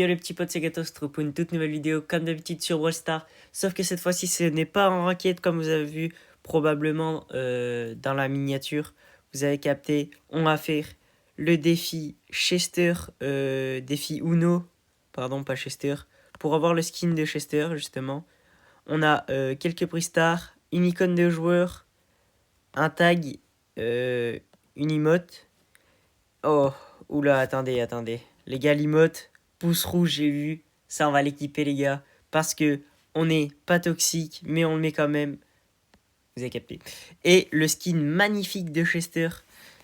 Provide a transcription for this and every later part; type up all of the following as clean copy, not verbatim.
Yo les petits potes, c'est Gatos, pour une toute nouvelle vidéo, comme d'habitude sur Brawl Stars. Sauf que cette fois-ci, ce n'est pas en ranked comme vous avez vu probablement dans la miniature. Vous avez capté, on va faire le défi Chester, défi Uno, pardon, pas Chester, pour avoir le skin de Chester, justement. On a quelques prix stars, une icône de joueur, un tag, une emote. Oh, oula, attendez. Les gars, l'emote, pouce rouge, j'ai vu. Ça, on va l'équiper, les gars. Parce que on n'est pas toxique, mais on le met quand même. Vous avez capté. Et le skin magnifique de Chester.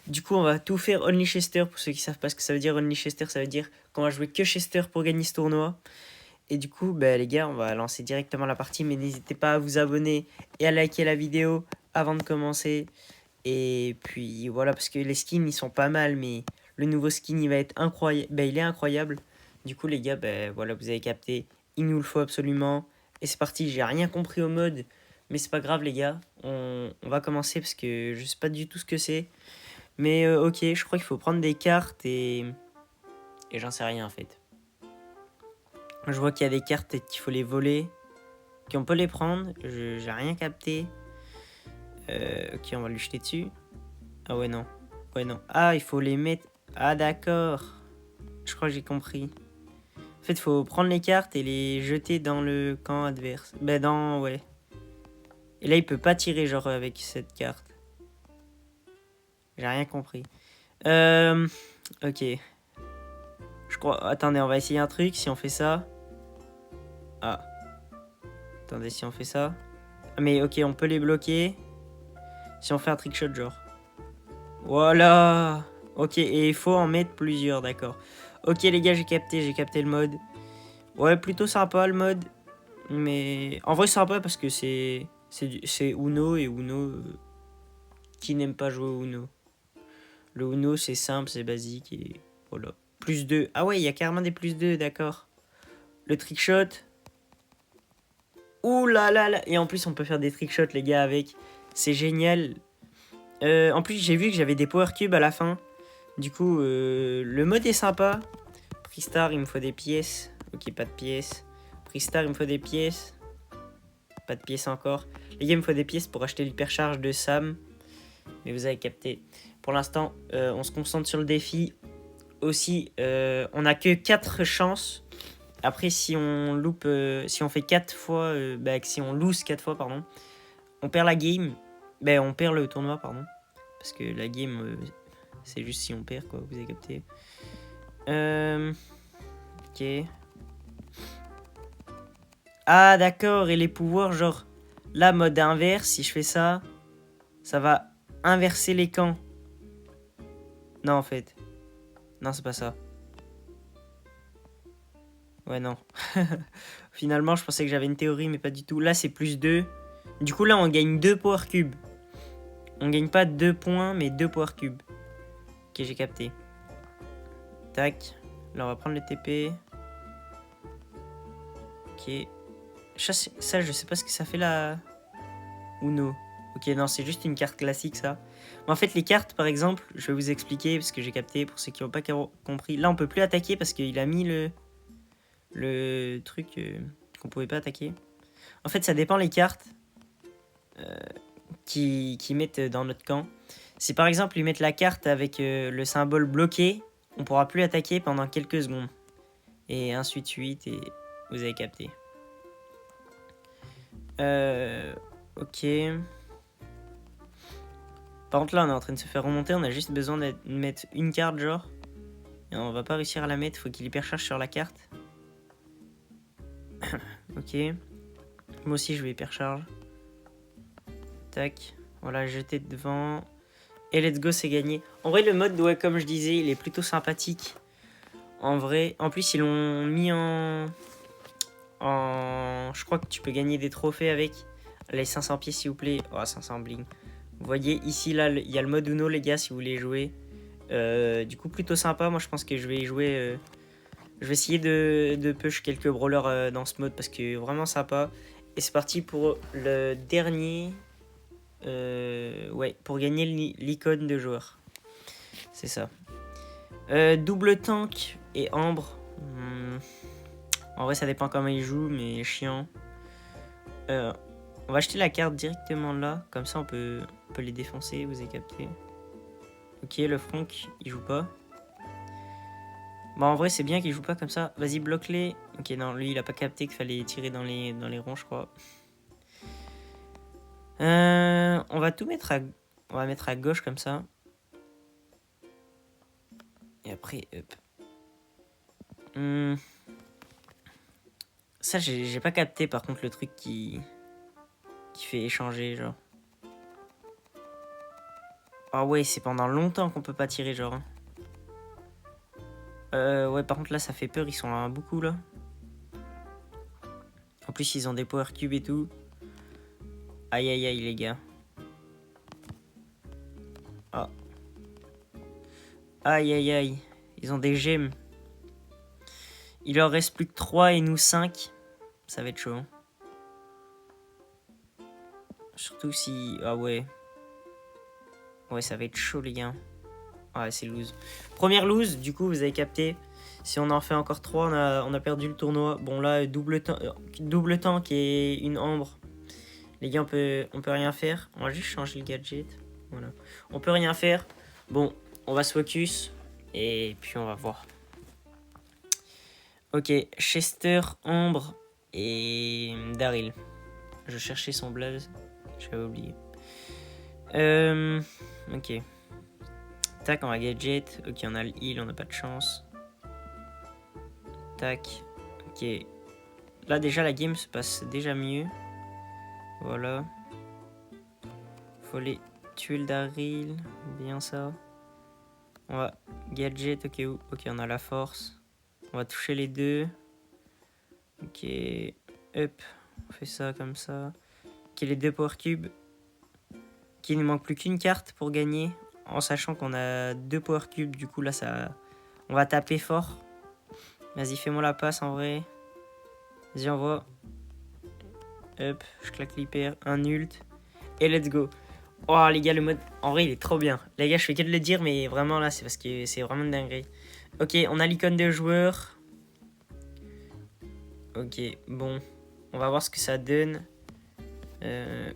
Du coup, on va tout faire Only Chester. Pour ceux qui savent pas ce que ça veut dire, Only Chester, ça veut dire qu'on va jouer que Chester pour gagner ce tournoi. Et du coup, bah, les gars, on va lancer directement la partie. Mais n'hésitez pas à vous abonner et à liker la vidéo avant de commencer. Et puis voilà, parce que les skins ils sont pas mal, mais le nouveau skin il va être incroyable. Ben, il est incroyable. Du coup, les gars, ben voilà, vous avez capté. Il nous le faut absolument. Et c'est parti, j'ai rien compris au mode. Mais c'est pas grave, les gars. On va commencer parce que je sais pas du tout ce que c'est. Mais ok, je crois qu'il faut prendre des cartes et j'en sais rien en fait. Je vois qu'il y a des cartes et qu'il faut les voler. Qu'on peut les prendre. J'ai rien capté. Ok, on va lui jeter dessus. Ah ouais, non. Ouais, non. Ah, il faut les mettre... Ah, d'accord. Je crois que j'ai compris. En fait, il faut prendre les cartes et les jeter dans le camp adverse. Ben, dans... Ouais. Et là, il peut pas tirer, genre, avec cette carte. J'ai rien compris. Ok. Je crois... Attendez, on va essayer un truc. Si on fait ça... Ah. Attendez, si on fait ça... Ah, mais ok, on peut les bloquer. Si on fait un trickshot, genre. Voilà. Ok, et il faut en mettre plusieurs, d'accord. Ok, les gars, j'ai capté le mode. Ouais, plutôt sympa le mode. Mais en vrai, sympa parce que c'est Uno et Uno. Qui n'aime pas jouer au Uno? Le Uno, c'est simple, c'est basique et voilà. Plus 2. Ah ouais, il y a carrément des plus 2, d'accord. Le trickshot. Ouh là là là. Et en plus, on peut faire des trickshots, les gars, avec. C'est génial. En plus, j'ai vu que j'avais des power cubes à la fin. Du coup, le mode est sympa. Prix star, il me faut des pièces. Ok, pas de pièces. Prix star, il me faut des pièces. Pas de pièces encore. Les gars, il me faut des pièces pour acheter l'hypercharge de Sam. Mais vous avez capté. Pour l'instant, on se concentre sur le défi. Aussi, on n'a que 4 chances. Après, si on loupe, si on fait 4 fois, si on lose 4 fois, pardon, on perd la game. On perd le tournoi, pardon. Parce que la game, c'est juste si on perd, quoi. Vous avez capté. Ok. Ah, d'accord. Et les pouvoirs, genre, là, mode inverse, si je fais ça, ça va inverser les camps. Non, en fait. Non, c'est pas ça. Ouais, non. Finalement, je pensais que j'avais une théorie, mais pas du tout. Là, c'est plus 2. Du coup, là, on gagne 2 power cubes. On gagne pas 2 points, mais 2 power cubes. Ok, j'ai capté. Tac. Là, on va prendre le TP. Ok. Ça, je sais pas ce que ça fait là. Uno. Ok, non, c'est juste une carte classique, ça. Mais en fait, les cartes, par exemple, je vais vous expliquer, parce que j'ai capté, pour ceux qui n'ont pas compris. Là, on peut plus attaquer, parce qu'il a mis le truc qu'on pouvait pas attaquer. En fait, ça dépend les cartes qui mettent dans notre camp. Si par exemple, ils mettent la carte avec le symbole bloqué, on pourra plus attaquer pendant quelques secondes. Et ainsi de suite, et vous avez capté. Ok. Par contre, là, on est en train de se faire remonter. On a juste besoin de mettre une carte, genre. Et on va pas réussir à la mettre. Faut qu'il hypercharge sur la carte. Ok. Moi aussi, je vais hypercharge. Tac. Voilà, jeter devant. Et let's go, c'est gagné. En vrai, le mode, ouais, comme je disais, il est plutôt sympathique. En vrai. En plus, ils l'ont mis en... Je crois que tu peux gagner des trophées avec. Les 500 pièces, s'il vous plaît. Oh, 500 bling. Vous voyez, ici, là, il y a le mode Uno, les gars, si vous voulez jouer. Du coup, plutôt sympa. Moi, je pense que je vais y jouer... Je vais essayer de push quelques brawlers dans ce mode parce que vraiment sympa. Et c'est parti pour le dernier... ouais, pour gagner l'icône de joueur. C'est ça. Double tank et ambre. En vrai, ça dépend comment il joue, mais chiant. On va acheter la carte directement là. Comme ça, on peut les défoncer, vous avez capté. Ok, le Franck, il joue pas. Bon, en vrai, c'est bien qu'il joue pas comme ça. Vas-y, bloque-les. Ok, non, lui, il a pas capté qu'il fallait tirer dans les ronds, je crois. On va tout mettre on va mettre à gauche comme ça. Et après, hop. Ça, j'ai pas capté, par contre, le truc qui fait échanger, genre. Ah ouais, c'est pendant longtemps qu'on peut pas tirer, genre. Ouais, par contre, là, ça fait peur. Ils sont à beaucoup, là. En plus, ils ont des power cubes et tout. Aïe, aïe, aïe, les gars. Ah. Aïe, aïe, aïe. Ils ont des gemmes. Il leur reste plus que 3 et nous 5. Ça va être chaud. Hein. Surtout si... Ah ouais. Ouais, ça va être chaud, les gars. Ouais, c'est lose. Première lose, du coup, vous avez capté. Si on en fait encore 3, on a perdu le tournoi. Bon, là, double temps qui est une ambre. Les gars, on peut rien faire. On va juste changer le gadget. Voilà. On peut rien faire. Bon, on va se focus. Et puis, on va voir. Ok, Chester, Ambre et Daryl. Je cherchais son blaze. J'avais oublié. Ok. Tac, on va gadget. Ok, on a le heal, on n'a pas de chance. Tac. Ok. Là, déjà, la game se passe déjà mieux. Voilà. Faut aller tuer le Daryl. Bien ça. On va gadget. Ok, ok, on a la force. On va toucher les deux. Ok. Hop. On fait ça comme ça. Ok, les deux power cubes. Qu'il ne manque plus qu'une carte pour gagner. En sachant qu'on a 2 power cubes. Du coup, là, ça... on va taper fort. Vas-y, fais-moi la passe en vrai. Vas-y, envoie. Hop, je claque l'hyper. Un ult. Et let's go. Oh, les gars, le mode... En vrai, il est trop bien. Les gars, je fais que de le dire, mais vraiment, là, c'est parce que c'est vraiment une dinguerie. Ok, on a l'icône de joueur. Ok, bon. On va voir ce que ça donne.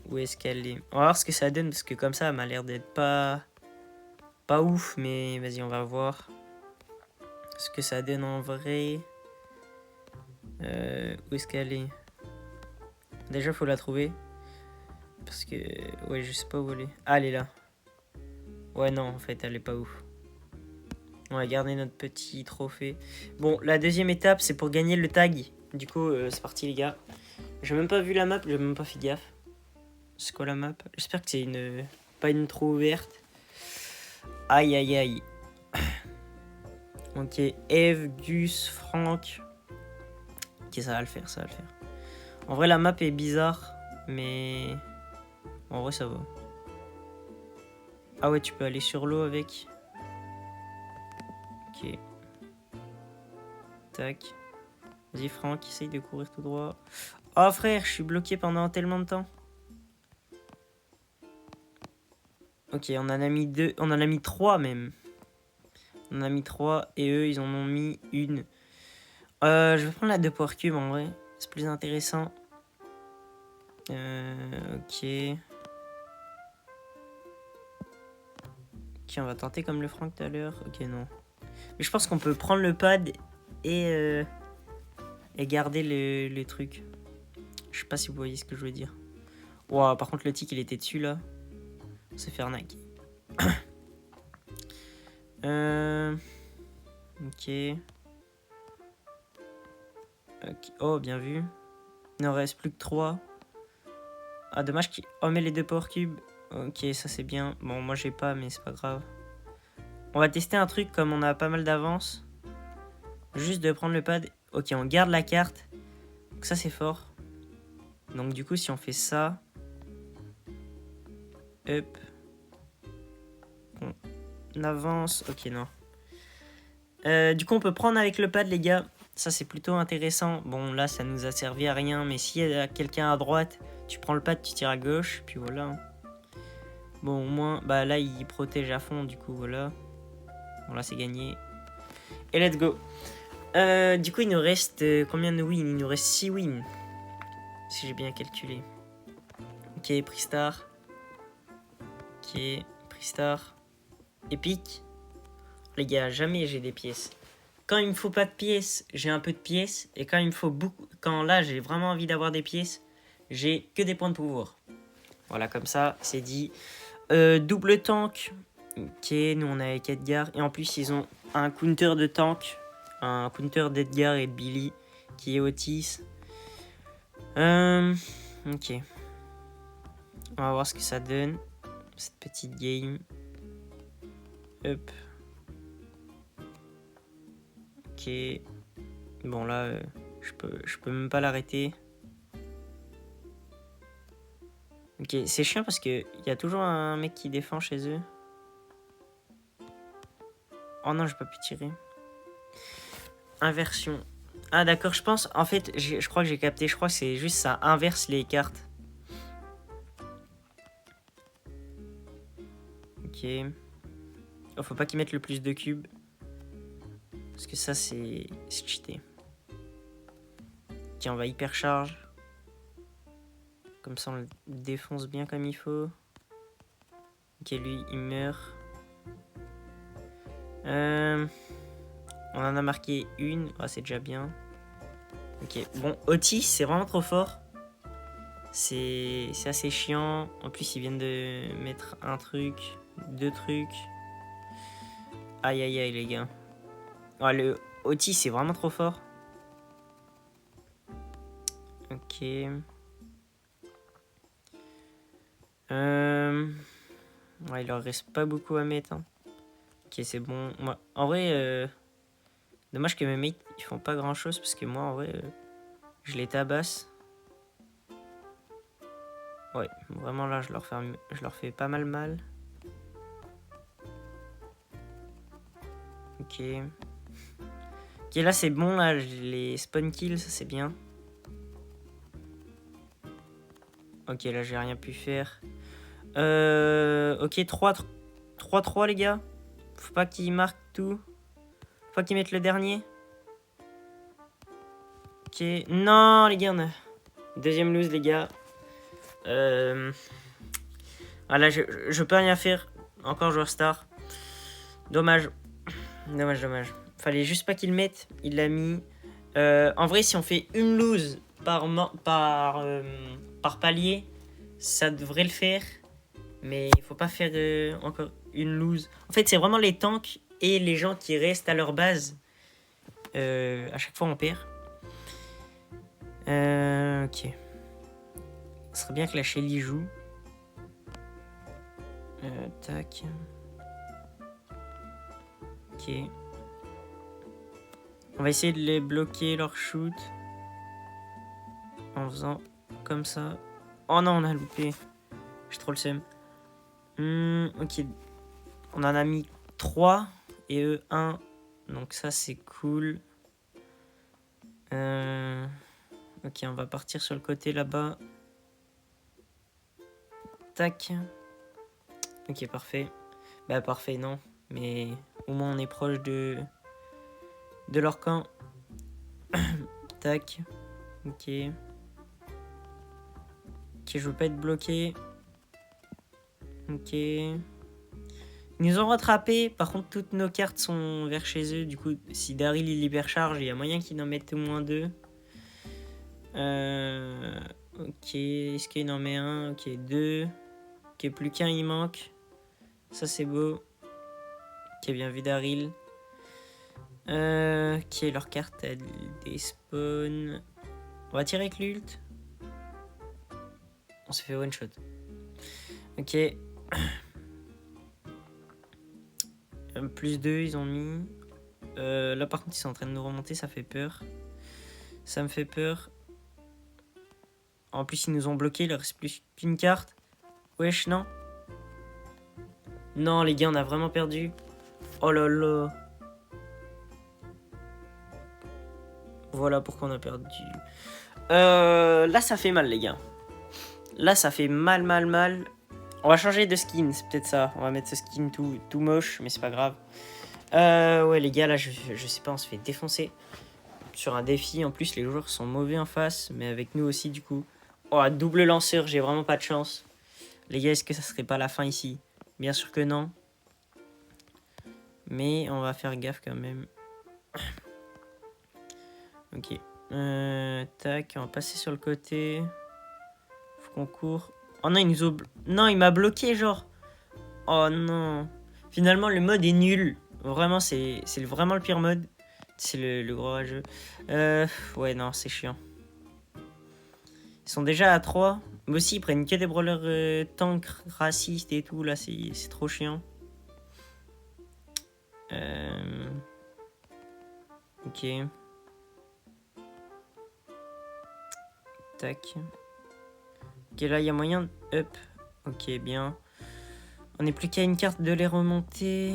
Où est-ce qu'elle est? On va voir ce que ça donne, parce que comme ça, elle m'a l'air d'être pas ouf, mais vas-y, on va voir ce que ça donne en vrai. Où est-ce qu'elle est? Déjà, faut la trouver. Parce que... ouais, je sais pas où elle est. Ah, elle est là. Ouais, non, en fait, elle est pas ouf. On va garder notre petit trophée. Bon, la deuxième étape, c'est pour gagner le tag. Du coup, c'est parti, les gars. J'ai même pas vu la map, j'ai même pas fait gaffe. C'est quoi la map? J'espère que c'est une... pas une trop ouverte. Aïe, aïe, aïe. Ok, Eve, Gus, Franck. Ok, ça va le faire, ça va le faire. En vrai, la map est bizarre, mais... en vrai, ça va. Ah ouais, tu peux aller sur l'eau avec. Ok. Tac. Vas-y, Franck, essaye de courir tout droit. Oh, frère, je suis bloqué pendant tellement de temps. Ok, on en a mis 2. On en a mis 3 même. On en a mis 3 et eux, ils en ont mis une. Je vais prendre la 2 power cube en vrai. C'est plus intéressant. Ok. Ok, on va tenter comme le Franck tout à l'heure. Ok, non. Mais je pense qu'on peut prendre le pad et garder le truc. Je sais pas si vous voyez ce que je veux dire. Wow, par contre, le tic, il était dessus là. On s'est fait arnaquer. Ok. Oh, bien vu. Il n'en reste plus que 3. Ah, dommage qu'il... oh, mais les 2 power cubes. Ok, ça c'est bien. Bon, moi j'ai pas, mais c'est pas grave. On va tester un truc comme on a pas mal d'avance. Juste de prendre le pad. Ok, on garde la carte. Donc ça c'est fort. Donc du coup, si on fait ça... hop. On avance. Ok, non. Du coup, on peut prendre avec le pad, les gars. Ça, c'est plutôt intéressant. Bon, là, ça nous a servi à rien. Mais s'il y a quelqu'un à droite, tu prends le pad, tu tires à gauche. Puis voilà. Bon, au moins, bah là, il protège à fond. Du coup, voilà. Bon, là, c'est gagné. Et let's go. Du coup, il nous reste combien de wins? Il nous reste 6 wins. Si j'ai bien calculé. Ok, prix star. Ok, prix star. Épique. Les gars, jamais j'ai des pièces. Quand il me faut pas de pièces, j'ai un peu de pièces. Et quand il me faut beaucoup. Quand là, j'ai vraiment envie d'avoir des pièces, j'ai que des points de pouvoir. Voilà, comme ça, c'est dit. Double tank. Ok, nous on est avec Edgar. Et en plus, ils ont un counter de tank. Un counter d'Edgar et de Billy. Qui est Otis. Ok. On va voir ce que ça donne. Cette petite game. Hop. Ok. Bon là, je peux même pas l'arrêter. Ok, c'est chiant parce que y a toujours un mec qui défend chez eux. Oh non, j'ai pas pu tirer. Inversion. Ah d'accord, je pense, en fait, je crois que j'ai capté. Je crois que c'est juste ça inverse les cartes. Ok. Oh, faut pas qu'ils mettent le plus de cubes. Parce que ça, c'est cheaté. Ok, on va hyper charge. Comme ça, on le défonce bien comme il faut. Ok, lui, il meurt. On en a marqué une. Ah, c'est déjà bien. Ok, bon, Otis, c'est vraiment trop fort. C'est assez chiant. En plus, ils viennent de mettre un truc, 2 trucs. Aïe, aïe, aïe, les gars. Oh, le Otis, c'est vraiment trop fort. Ok. Ouais, il leur reste pas beaucoup à mettre. Hein. Ok, c'est bon. Moi, en vrai, dommage que mes mates ils font pas grand chose parce que moi, en vrai, je les tabasse. Ouais, vraiment là, je leur fais pas mal. Ok. Ok, là, c'est bon, là, les spawn kills, ça c'est bien. Ok, là, j'ai rien pu faire. Ok, 3-3, les gars. Faut pas qu'ils marquent tout. Faut pas qu'ils mettent le dernier. Ok. Non, les gars, on a... Deuxième lose, les gars. Ah là, je peux rien faire. Encore joueur star. Dommage. Dommage. Fallait juste pas qu'il le mette. Il l'a mis. En vrai, si on fait une lose par palier, ça devrait le faire. Mais il faut pas faire encore une lose. En fait, c'est vraiment les tanks et les gens qui restent à leur base. À chaque fois, on perd. Ok. Ce serait bien que la Shelly joue. Tac. Ok. On va essayer de les bloquer leur shoot. En faisant comme ça. Oh non, on a loupé. J'ai trop le seum. Ok. On en a mis 3 et eux 1. Donc ça, c'est cool. Ok, on va partir sur le côté là-bas. Tac. Ok, parfait. Bah, parfait, non. Mais au moins, on est proche de leur camp. Tac. Ok. Ok, je veux pas être bloqué. Ok. Ils nous ont rattrapé. Par contre, toutes nos cartes sont vers chez eux. Du coup, si Daryl il hypercharge, il y a moyen qu'il en mette au moins 2. Ok. Est-ce qu'il en met un? Ok, 2. Ok, plus qu'un, il manque. Ça, c'est beau. Ok, bien vu Daryl. Ok, leur carte a des spawns. On va tirer avec l'ult. On se fait one shot. Ok. Plus 2, ils ont mis. Là, par contre, ils sont en train de nous remonter. Ça fait peur. Ça me fait peur. En plus, ils nous ont bloqué. Il leur reste plus qu'une carte. Wesh, non. Non, les gars, on a vraiment perdu. Oh là là. Voilà pourquoi on a perdu. Là, ça fait mal, les gars. Là, ça fait mal. On va changer de skin, c'est peut-être ça. On va mettre ce skin tout moche, mais c'est pas grave. Ouais, les gars, là, je sais pas, on se fait défoncer sur un défi. En plus, les joueurs sont mauvais en face, mais avec nous aussi, du coup. Oh, double lanceur, j'ai vraiment pas de chance. Les gars, est-ce que ça serait pas la fin ici? Bien sûr que non. Mais on va faire gaffe quand même. Ok. Tac, on va passer sur le côté. Faut qu'on court. Oh non, non, il m'a bloqué, genre. Oh non. Finalement, le mode est nul. Vraiment, c'est vraiment le pire mode. C'est le gros jeu. Ouais, non, c'est chiant. Ils sont déjà à 3. Mais aussi, ils prennent que des brawlers tanks racistes et tout. Là, c'est trop chiant. Ok. Tac. Ok, là, il y a moyen... Up. Ok, bien. On n'est plus qu'à une carte de les remonter.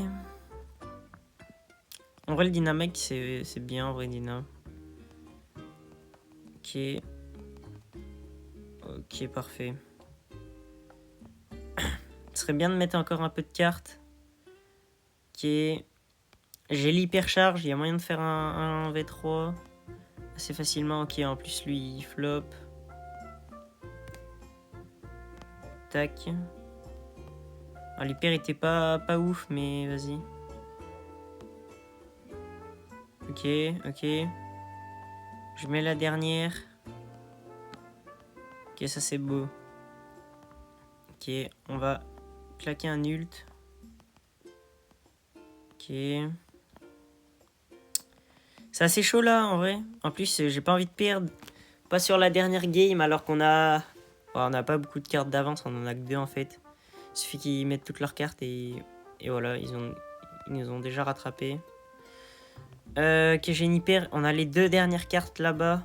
En vrai, le dynamite, c'est bien, en vrai, Dina. Ok. Ok, parfait. Ce serait bien de mettre encore un peu de cartes. Ok. J'ai l'hypercharge, il y a moyen de faire un V3 assez facilement. Ok, en plus, lui, il flop. Tac. Alors, l'hyper était pas ouf, mais vas-y. Ok, ok. Je mets la dernière. Ok, ça c'est beau. Ok, on va claquer un ult. Ok. C'est assez chaud là, en vrai. En plus, j'ai pas envie de perdre. Pas sur la dernière game, alors qu'on a... Bon, on n'a pas beaucoup de cartes d'avance, on en a que 2 en fait. Il suffit qu'ils mettent toutes leurs cartes et voilà, ils nous ont déjà rattrapés. Ok, j'ai une hyper. On a les 2 dernières cartes là-bas.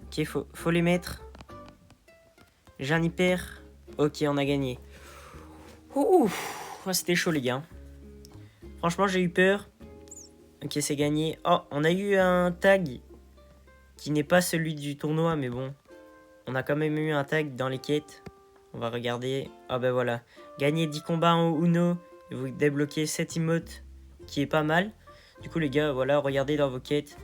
Ok, faut les mettre. J'ai un hyper. Ok, on a gagné. Ouh, c'était chaud les gars. Franchement, j'ai eu peur. Ok, c'est gagné. Oh, on a eu un tag qui n'est pas celui du tournoi, mais bon. On a quand même eu un tag dans les quêtes. On va regarder. Ah ben voilà. Gagner 10 combats en Uno. Et vous débloquez 7 emotes, qui est pas mal. Du coup, les gars, voilà, regardez dans vos quêtes.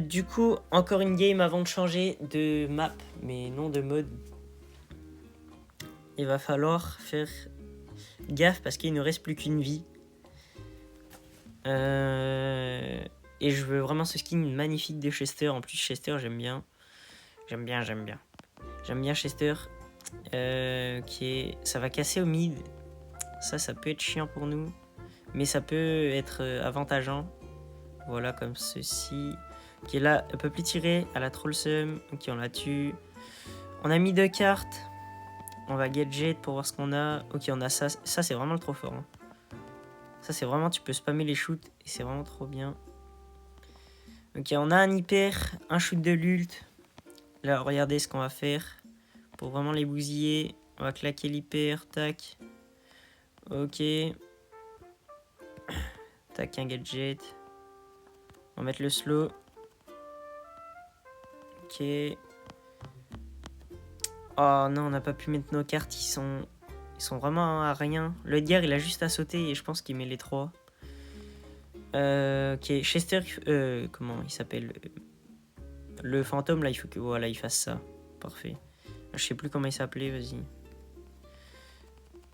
Du coup, encore une game avant de changer de map, mais non de mode. Il va falloir faire gaffe parce qu'il ne reste plus qu'une vie. Et je veux vraiment ce skin magnifique de Chester. En plus, Chester, j'aime bien. J'aime bien Chester. Ça va casser au mid. Ça peut être chiant pour nous. Mais ça peut être avantageant. Voilà, comme ceci. Ok, là, elle peut plus tirer. Elle a trop le seum. Ok, on la tue. On a mis 2 cartes. On va gadget pour voir ce qu'on a. Ok, on a ça. Ça, c'est vraiment trop fort. Hein. Ça, c'est vraiment... Tu peux spammer les shoots. Et c'est vraiment trop bien. Ok, on a un hyper. Un shoot de l'ult. Là, regardez ce qu'on va faire. Pour vraiment les bousiller. On va claquer l'hyper. Tac. Ok. Tac, un gadget. On va mettre le slow. Ok. Oh non, on n'a pas pu mettre nos cartes. Ils sont vraiment à rien. Le Edgar, il a juste à sauter et je pense qu'il met les 3. Ok, Chester, comment il s'appelle? Le fantôme, là, il faut que voilà, il fasse ça. Parfait. Je sais plus comment il s'appelait, vas-y.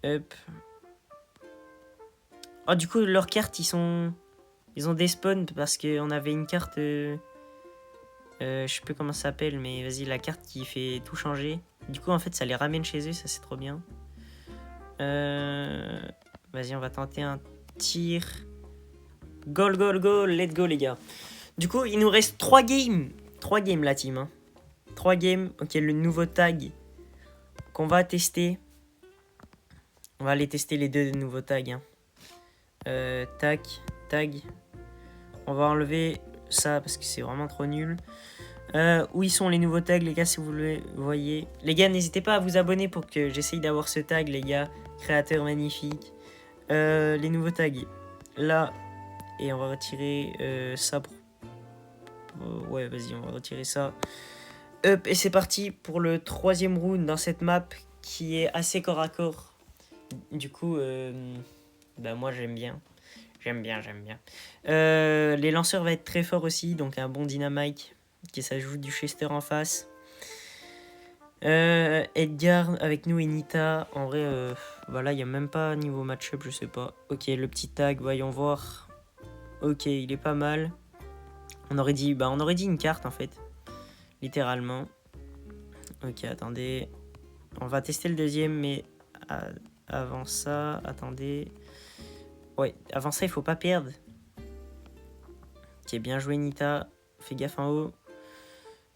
Hop. Oh, du coup, leurs cartes, ils ont des spawns parce qu'on avait une carte... je sais plus comment ça s'appelle, mais vas-y, la carte qui fait tout changer. Du coup, en fait, ça les ramène chez eux, ça c'est trop bien. Vas-y, on va tenter un tir. Goal, goal, goal, let's go les gars. Du coup, il nous reste 3 games. 3 games la team. Hein. 3 games. Ok, le nouveau tag qu'on va tester. On va aller tester les 2 nouveaux tags. Hein. Tac, tag. On va enlever ça parce que c'est vraiment trop nul. Où ils sont les nouveaux tags les gars si vous le voyez. Les gars, n'hésitez pas à vous abonner pour que j'essaye d'avoir ce tag les gars. Créateur magnifique. Les nouveaux tags. Là. Et on va retirer ça pour... ouais, vas-y, on va retirer ça. Hop, et c'est parti pour le 3e round dans cette map qui est assez corps à corps. Du coup, Bah moi j'aime bien. J'aime bien, j'aime bien. Les lanceurs vont être très forts aussi, donc un bon Dynamite qui s'ajoute du Chester en face. Edgar avec nous et Nita. En vrai, voilà, il n'y a même pas niveau match-up, je sais pas. Ok, le petit tag, voyons voir. Ok, il est pas mal. On aurait dit une carte en fait, littéralement. Ok, attendez. On va tester le deuxième, mais avant ça, attendez. Ouais, avant ça, il faut pas perdre. Ok, bien joué Nita. Fais gaffe en haut.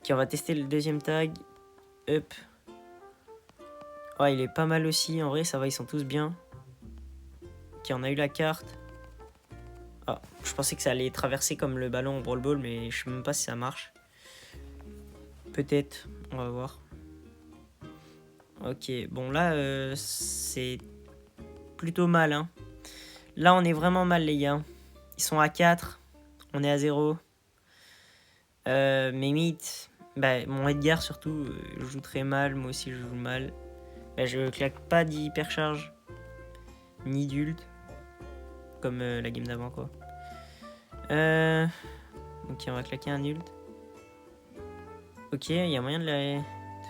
Ok, on va tester le deuxième tag. Up. Ouais, il est pas mal aussi. En vrai, ça va, ils sont tous bien. Ok, on a eu la carte. Ah, je pensais que ça allait traverser comme le ballon au Brawl Ball, mais je sais même pas si ça marche. Peut-être, on va voir. Ok, bon là, c'est plutôt mal, hein. Là, on est vraiment mal, les gars. Ils sont à 4, on est à 0. Mes mythes, bah, mon Edgar surtout, joue très mal. Moi aussi, je joue mal. Bah, je claque pas d'hypercharge, ni d'ult, comme la game d'avant, quoi. Ok, on va claquer un ult. Ok, il y a moyen de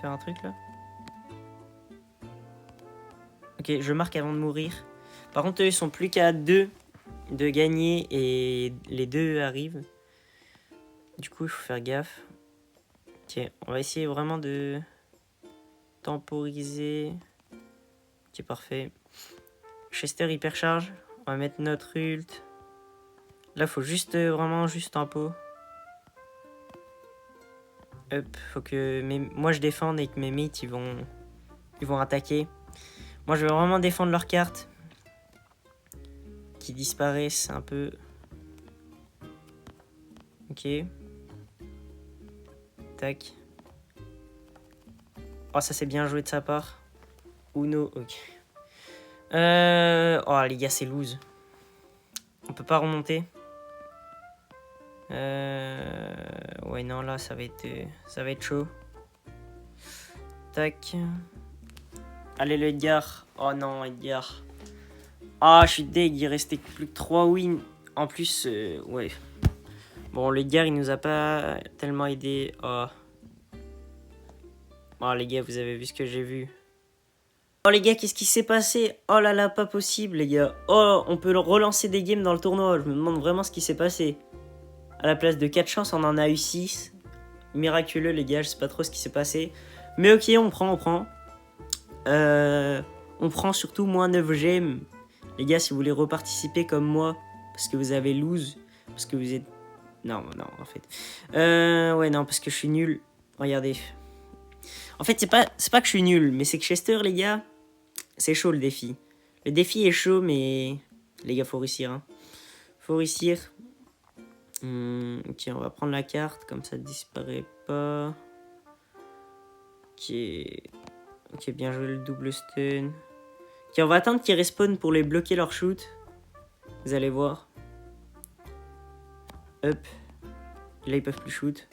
faire un truc, là. Ok, je marque avant de mourir. Par contre, eux, ils sont plus qu'à 2 de gagner et les deux arrivent. Du coup, il faut faire gaffe. Ok, on va essayer vraiment de temporiser. Ok, parfait. Chester hypercharge. On va mettre notre ult. Là, faut juste vraiment juste tempo. Hop, faut que moi je défende et que mes mates ils vont attaquer. Moi, je vais vraiment défendre leur carte. Qui disparaissent un peu. Ok. Tac. Oh, ça c'est bien joué de sa part. Uno, ok. Oh, les gars, c'est lose. On peut pas remonter. Ouais, non, là, ça va être chaud. Tac. Allez, le Edgar. Oh non, Edgar. Ah, je suis deg, il restait plus que 3 wins. En plus, ouais. Bon, le Edgar, il nous a pas tellement aidé. Oh. Oh, les gars, vous avez vu ce que j'ai vu. Oh, les gars, qu'est-ce qui s'est passé? Oh là là, pas possible, les gars. Oh, on peut relancer des games dans le tournoi. Je me demande vraiment ce qui s'est passé. À la place de 4 chances, on en a eu 6. Miraculeux, les gars, je sais pas trop ce qui s'est passé. Mais ok, on prend. On prend surtout moins 9 gemmes. Les gars, si vous voulez reparticiper comme moi, parce que vous avez lose, parce que vous êtes... Non, en fait. Ouais, non, parce que je suis nul. Regardez. En fait, c'est pas que je suis nul, mais c'est que Chester, les gars, c'est chaud le défi. Le défi est chaud, mais... Les gars, faut réussir, hein. Faut réussir. Ok, on va prendre la carte, comme ça disparaît pas. Ok. Ok, bien joué le double stun. Ok, on va attendre qu'ils respawn pour les bloquer leur shoot. Vous allez voir. Hop. Là, ils peuvent plus shoot.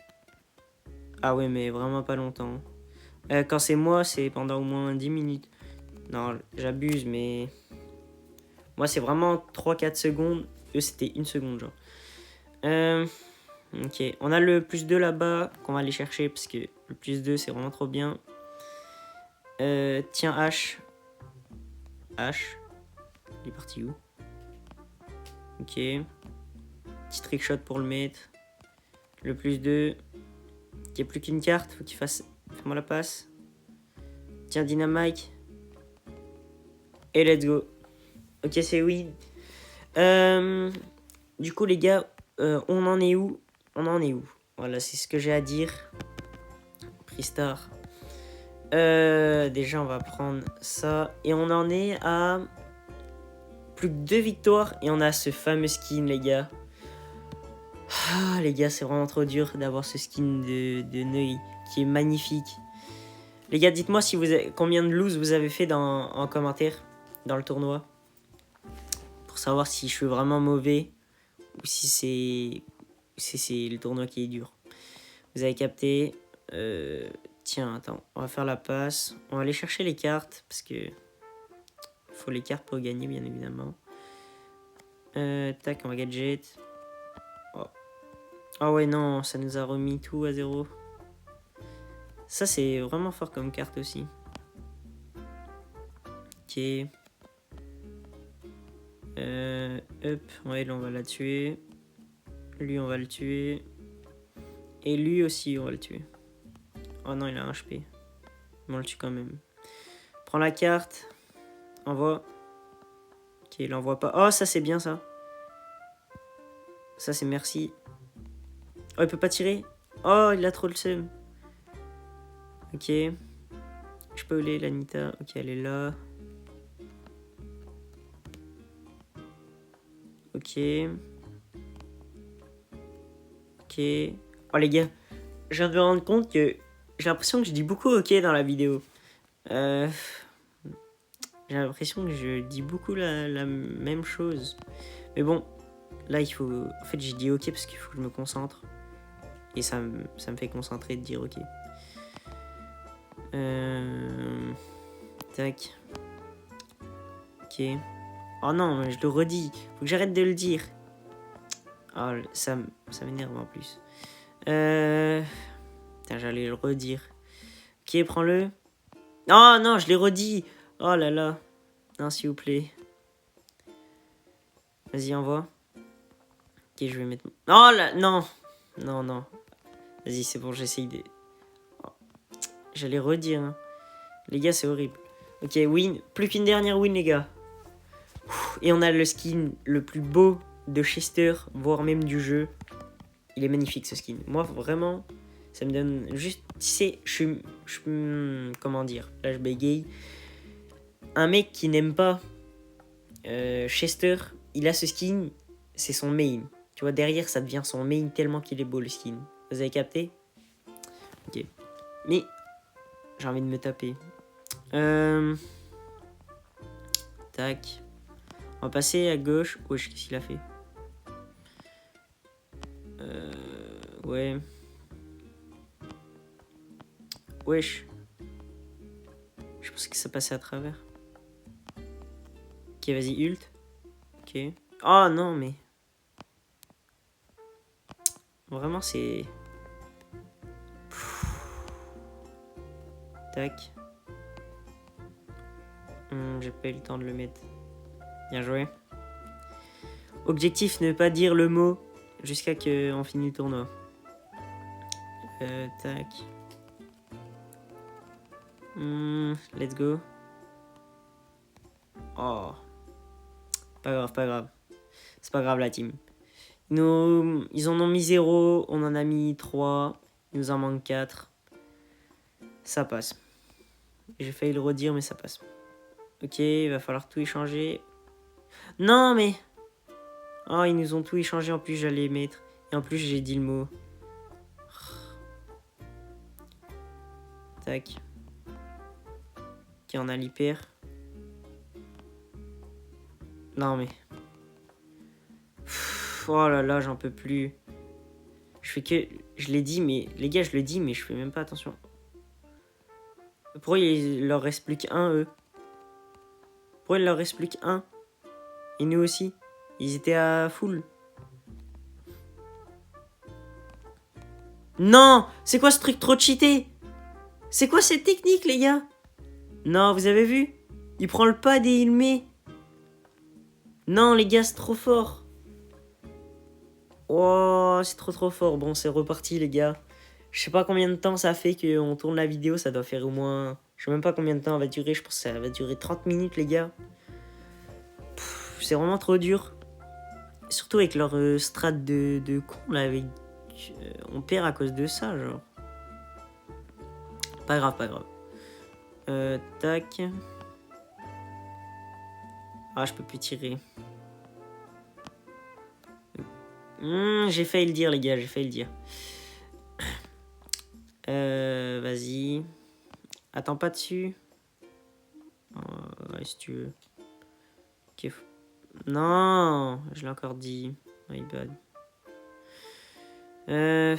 Ah ouais, mais vraiment pas longtemps. Quand c'est moi, c'est pendant au moins 10 minutes. Non, j'abuse, mais... Moi, c'est vraiment 3-4 secondes. Eux, c'était 1 seconde, genre. Ok, on a le plus 2 là-bas qu'on va aller chercher parce que le plus 2, c'est vraiment trop bien. Tiens, H. H. Il est parti où? Ok. Petit trickshot pour le mettre. Le plus 2. Il n'y a plus qu'une carte. Faut qu'il fasse... Fais-moi la passe. Tiens, Dynamite. Et let's go. Ok, c'est oui. Du coup, les gars, on en est où? Voilà, c'est ce que j'ai à dire. Pristar. Déjà, on va prendre ça. Et on en est à plus que 2 victoires. Et on a ce fameux skin, les gars. Ah, les gars, c'est vraiment trop dur d'avoir ce skin de Neuilly qui est magnifique. Les gars, dites-moi si combien de lose vous avez fait en commentaire dans le tournoi. Pour savoir si je suis vraiment mauvais ou si c'est le tournoi qui est dur. Vous avez capté. Tiens, attends, on va faire la passe. On va aller chercher les cartes parce que faut les cartes pour gagner, bien évidemment. Tac, on va gadget. Oh. Ah ouais, non, ça nous a remis tout à 0. Ça, c'est vraiment fort comme carte aussi. Ok. Hop, ouais, là, on va la tuer. Lui, on va le tuer. Et lui aussi, on va le tuer. Oh non, il a un HP. Mais on le tue quand même. Prends la carte. Envoie. Ok, il envoie pas. Oh, ça, c'est bien, ça. Ça, c'est merci. Oh, il peut pas tirer. Oh, il a trop le seum. Ok. Je peux aller, l'Anita. Ok, elle est là. Ok. Ok. Oh, les gars. Je viens de me rendre compte que j'ai l'impression que je dis beaucoup ok dans la vidéo. J'ai l'impression que je dis beaucoup la même chose. Mais bon, là, il faut... En fait, j'ai dit ok parce qu'il faut que je me concentre. Et ça me fait concentrer de dire ok. Tac. Ok. Oh non, mais je le redis. Faut que j'arrête de le dire. Oh, ça m'énerve en plus. Putain, j'allais le redire. Ok, prends-le. Oh non, je l'ai redit. Oh là là. Non, s'il vous plaît. Vas-y, envoie. Ok, je vais mettre... Oh là, non. Non, non. Vas-y, c'est bon, j'essaye de... Oh. J'allais redire. Hein. Les gars, c'est horrible. Ok, win. Plus qu'une dernière win, les gars. Et on a le skin le plus beau de Chester, voire même du jeu. Il est magnifique, ce skin. Moi, vraiment, ça me donne juste... Tu sais, comment dire? Là, je bégaye. Un mec qui n'aime pas Chester, il a ce skin, c'est son main. Tu vois, derrière, ça devient son main tellement qu'il est beau, le skin. Vous avez capté? Ok. Mais, j'ai envie de me taper. Tac. On va passer à gauche. Wesh, qu'est-ce qu'il a fait? Ouais. Wesh. Je pensais que ça passait à travers. Ok, vas-y, ult. Ok. Oh non, mais... Vraiment, c'est... Tac. J'ai pas eu le temps de le mettre. Bien joué. Objectif, ne pas dire le mot jusqu'à qu'on finisse le tournoi. Tac. Let's go. Oh. Pas grave, pas grave. C'est pas grave la team. Ils en ont mis 0, on en a mis 3. Il nous en manque 4. Ça passe. J'ai failli le redire, mais ça passe. Ok, il va falloir tout échanger. Non, mais... Oh, ils nous ont tout échangé. En plus, j'allais mettre. Et en plus, j'ai dit le mot. Tac. Ok, on a l'hyper. Non, mais... Oh là là, j'en peux plus. Je fais que... Je l'ai dit, mais... Les gars, je le dis, mais je fais même pas attention. Pourquoi il leur reste plus qu'un, eux? Pourquoi il leur reste plus qu'un? Et nous aussi. Ils étaient à full. Non! C'est quoi ce truc trop cheaté? C'est quoi cette technique, les gars? Non, vous avez vu? Il prend le pad et il le met. Non, les gars, c'est trop fort. Oh, c'est trop fort. Bon, c'est reparti, les gars. Je sais pas combien de temps ça fait qu'on tourne la vidéo. Ça doit faire au moins... Je sais même pas combien de temps elle va durer. Je pense que ça va durer 30 minutes, les gars. C'est vraiment trop dur. Surtout avec leur strat de con, là. Avec, on perd à cause de ça, genre. Pas grave, pas grave. Tac. Ah, je peux plus tirer. J'ai failli le dire, les gars. J'ai failli le dire. Vas-y. Attends pas dessus. Ouais, si tu veux. Ok. Non, je l'ai encore dit. My bad. Ouais,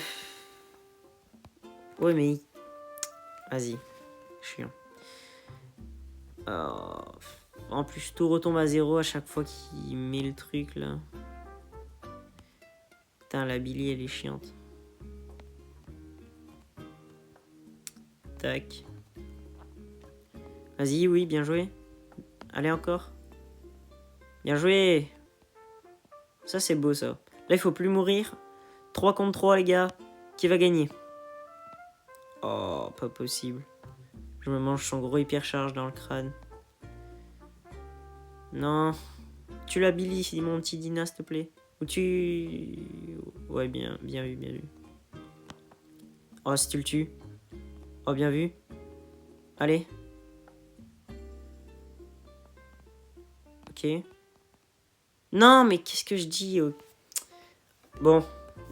mais... Vas-y. Chiant. Oh. En plus, tout retombe à 0 à chaque fois qu'il met le truc, là. Putain, la Billy, elle est chiante. Tac. Vas-y, oui, bien joué. Allez, encore. Bien joué. Ça, c'est beau, ça. Là, il faut plus mourir. 3 contre 3, les gars. Qui va gagner? Oh, pas possible. Je me mange son gros hypercharge dans le crâne. Non. Tu la Billy, mon petit Dina, s'il te plaît. Ou tu... Ouais, bien vu, bien vu. Oh, si tu le tues. Oh, bien vu. Allez. Ok. Non, mais qu'est-ce que je dis? Bon,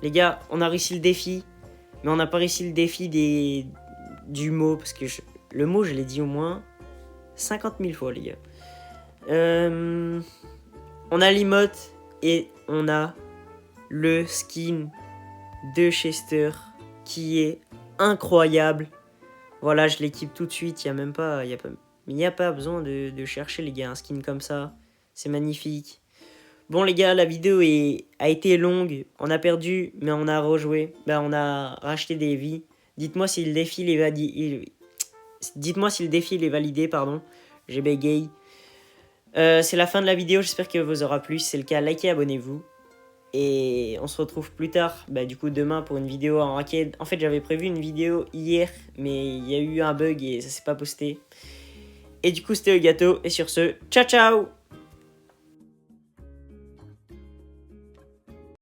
les gars, on a réussi le défi. Mais on n'a pas réussi le défi du mot. Parce que le mot, je l'ai dit au moins 50 000 fois, les gars. On a l'emote et on a le skin de Chester qui est incroyable. Voilà, je l'équipe tout de suite. Il n'y a pas besoin de chercher, les gars, un skin comme ça. C'est magnifique. Bon, les gars, la vidéo a été longue. On a perdu, mais on a rejoué. On a racheté des vies. Dites-moi si le défi est validé. Dites-moi si le défi est validé, pardon. J'ai bégayé. C'est la fin de la vidéo. J'espère qu'elle vous aura plu. Si c'est le cas, likez, abonnez-vous. Et on se retrouve plus tard, du coup demain pour une vidéo en ranked. En fait, j'avais prévu une vidéo hier, mais il y a eu un bug et ça s'est pas posté. Et du coup, c'était le gâteau. Et sur ce, ciao ciao!